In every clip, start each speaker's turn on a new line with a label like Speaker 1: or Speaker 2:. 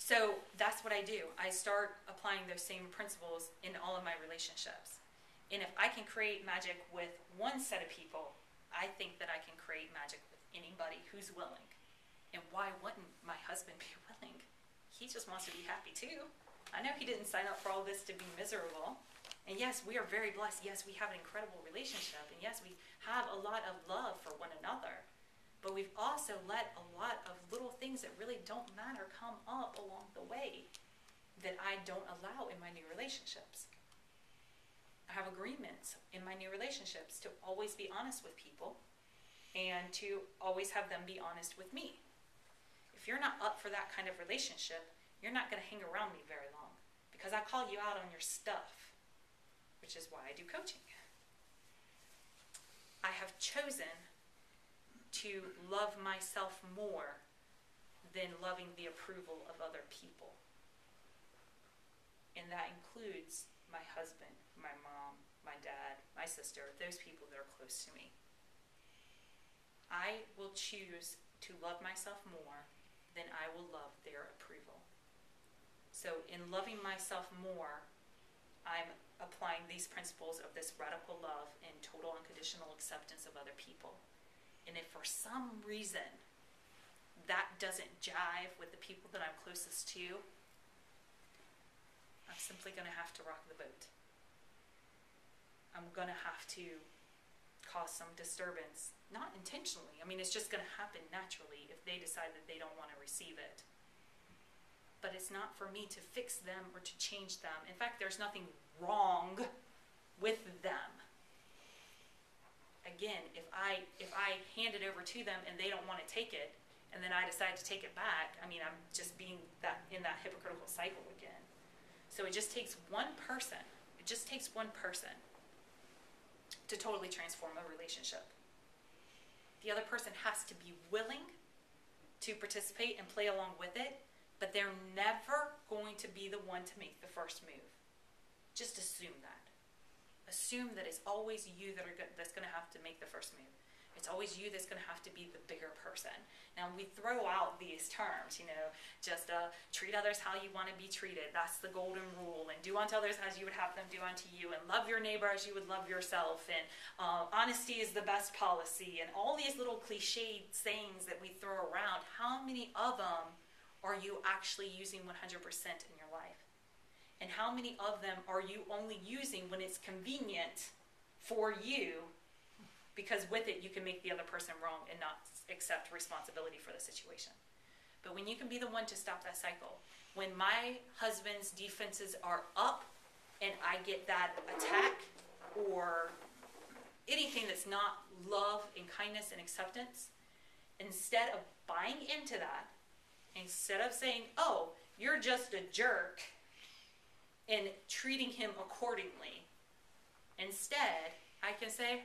Speaker 1: So that's what I do. I start applying those same principles in all of my relationships. And if I can create magic with one set of people, I think that I can create magic with anybody who's willing. And why wouldn't my husband be willing? He just wants to be happy too. I know he didn't sign up for all this to be miserable. And yes, we are very blessed. Yes, we have an incredible relationship. And yes, we have a lot of love for one another. But we've also let a lot of little things that really don't matter come up along the way that I don't allow in my new relationships. I have agreements in my new relationships to always be honest with people and to always have them be honest with me. If you're not up for that kind of relationship, you're not going to hang around me very long because I call you out on your stuff, which is why I do coaching. I have chosen to love myself more than loving the approval of other people. And that includes my husband, my mom, my dad, my sister, those people that are close to me. I will choose to love myself more than I will love their approval. So in loving myself more, I'm applying these principles of this radical love and total unconditional acceptance of other people. And if for some reason that doesn't jive with the people that I'm closest to, I'm simply going to have to rock the boat. I'm going to have to cause some disturbance, not intentionally. I mean, it's just going to happen naturally if they decide that they don't want to receive it. But it's not for me to fix them or to change them. In fact, there's nothing wrong with them. Again, if I hand it over to them and they don't want to take it, and then I decide to take it back, I mean, I'm just being in that hypocritical cycle again. So it just takes one person. It just takes one person to totally transform a relationship. The other person has to be willing to participate and play along with it, but they're never going to be the one to make the first move. Just assume that. Assume that it's always you that's going to have to make the first move. It's always you that's going to have to be the bigger person. Now, we throw out these terms, just treat others how you want to be treated. That's the golden rule. And do unto others as you would have them do unto you. And love your neighbor as you would love yourself. And honesty is the best policy. And all these little cliched sayings that we throw around, how many of them are you actually using 100% in your life? And how many of them are you only using when it's convenient for you? Because with it, you can make the other person wrong and not accept responsibility for the situation. But when you can be the one to stop that cycle, when my husband's defenses are up and I get that attack or anything that's not love and kindness and acceptance, instead of buying into that, instead of saying, oh, you're just a jerk, and treating him accordingly, instead, I can say,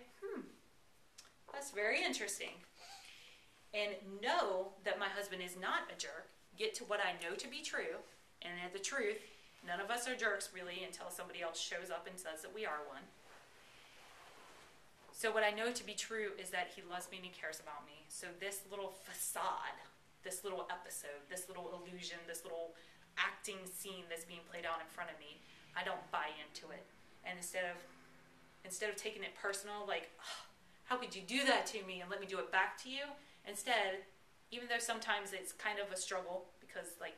Speaker 1: that's very interesting. And know that my husband is not a jerk. Get to what I know to be true. And the truth, none of us are jerks really until somebody else shows up and says that we are one. So what I know to be true is that he loves me and he cares about me. So this little facade, this little episode, this little illusion, this little acting scene that's being played out in front of me, I don't buy into it. And instead of taking it personal, like, how could you do that to me and let me do it back to you? Instead, even though sometimes it's kind of a struggle because I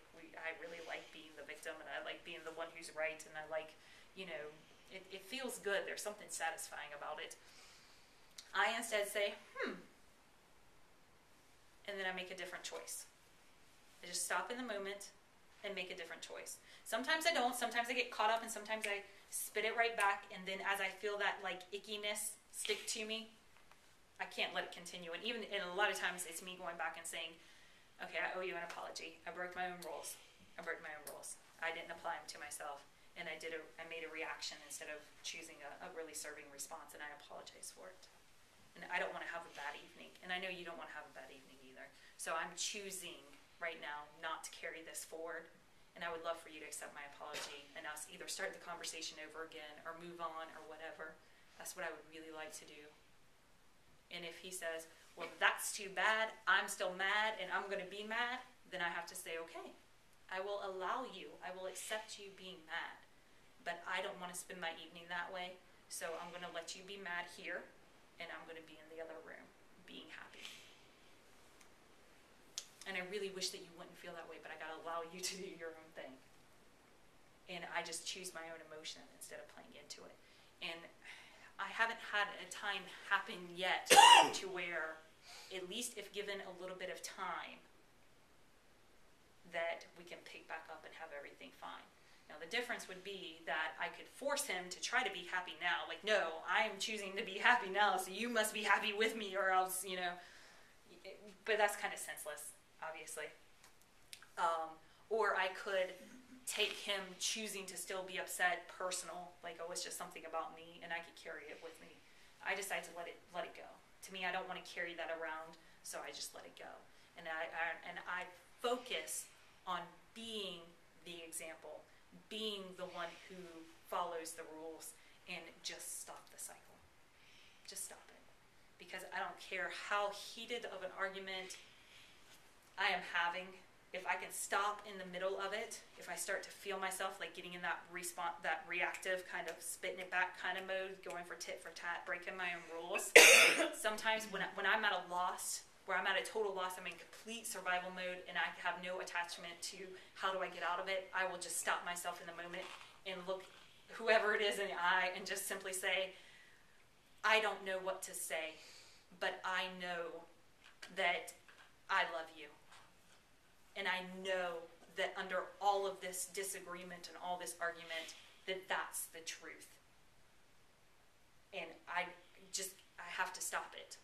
Speaker 1: really like being the victim and I like being the one who's right and I like, it feels good. There's something satisfying about it. I instead say, and then I make a different choice. I just stop in the moment and make a different choice. Sometimes I don't. Sometimes I get caught up and sometimes I spit it right back. And then as I feel that ickiness stick to me, I can't let it continue. And a lot of times it's me going back and saying, okay, I owe you an apology. I broke my own rules. I didn't apply them to myself. And I made a reaction instead of choosing a really serving response, and I apologize for it. And I don't want to have a bad evening. And I know you don't want to have a bad evening either. So I'm choosing right now not to carry this forward. And I would love for you to accept my apology and us either start the conversation over again or move on or whatever. That's what I would really like to do. And if he says, well, that's too bad, I'm still mad and I'm going to be mad, then I have to say, okay, I will allow you, I will accept you being mad, but I don't want to spend my evening that way, so I'm going to let you be mad here, and I'm going to be in the other room being happy. And I really wish that you wouldn't feel that way, but I got to allow you to do your own thing. And I just choose my own emotion instead of playing into it. And I haven't had a time happen yet to where, at least if given a little bit of time, that we can pick back up and have everything fine. Now the difference would be that I could force him to try to be happy now. Like, no, I'm choosing to be happy now, so you must be happy with me, or else, you know. But that's kind of senseless, obviously. Or I could take him choosing to still be upset personal, like, oh, it's just something about me, and I could carry it with me. I decide to let it go. To me, I don't want to carry that around, so I just let it go. And I focus on being the example, being the one who follows the rules, and just stop the cycle. Just stop it. Because I don't care how heated of an argument I am having, if I can stop in the middle of it, if I start to feel myself like getting in that reactive kind of spitting it back kind of mode, going for tit for tat, breaking my own rules. Sometimes when I'm at a loss, where I'm at a total loss, I'm in complete survival mode, and I have no attachment to how do I get out of it, I will just stop myself in the moment and look whoever it is in the eye and just simply say, I don't know what to say, but I know that I love you. And I know that under all of this disagreement and all this argument, that that's the truth. And I have to stop it.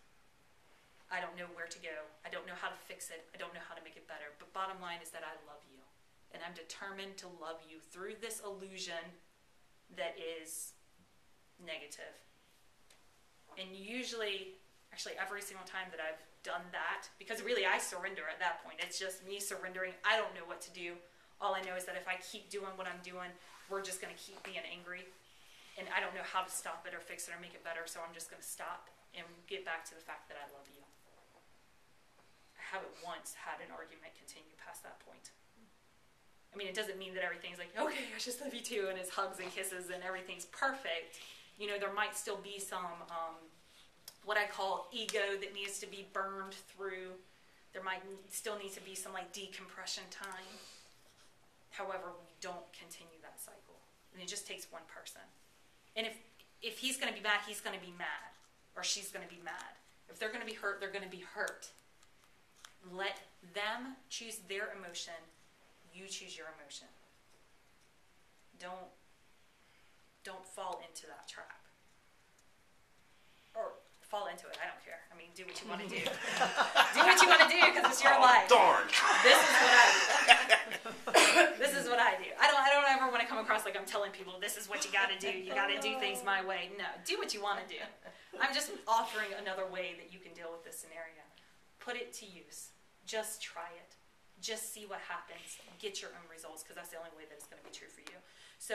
Speaker 1: I don't know where to go. I don't know how to fix it. I don't know how to make it better. But bottom line is that I love you. And I'm determined to love you through this illusion that is negative. And usually, actually every single time that I've done that, because really I surrender at that point. It's just me surrendering. I don't know what to do. All I know is that if I keep doing what I'm doing, we're just going to keep being angry. And I don't know how to stop it or fix it or make it better, so I'm just going to stop and get back to the fact that I love you. I haven't once had an argument continue past that point. I mean, it doesn't mean that everything's like, okay, I just love you too, and it's hugs and kisses and everything's perfect. You know, there might still be some, what I call ego that needs to be burned through. There might still need to be some like decompression time. However, we don't continue that cycle. And it just takes one person. And if he's going to be mad, he's going to be mad. Or she's going to be mad. If they're going to be hurt, they're going to be hurt. Let them choose their emotion. You choose your emotion. Don't fall into that trap. Or fall into it. I don't care. I mean, do what you want to do. Do what you want to do because it's your life.
Speaker 2: Darn.
Speaker 1: This is what I do. This is what I do. I don't ever want to come across like I'm telling people this is what you got to do. You got to do things my way. No, do what you want to do. I'm just offering another way that you can deal with this scenario. Put it to use. Just try it. Just see what happens. Get your own results because that's the only way that it's going to be true for you. So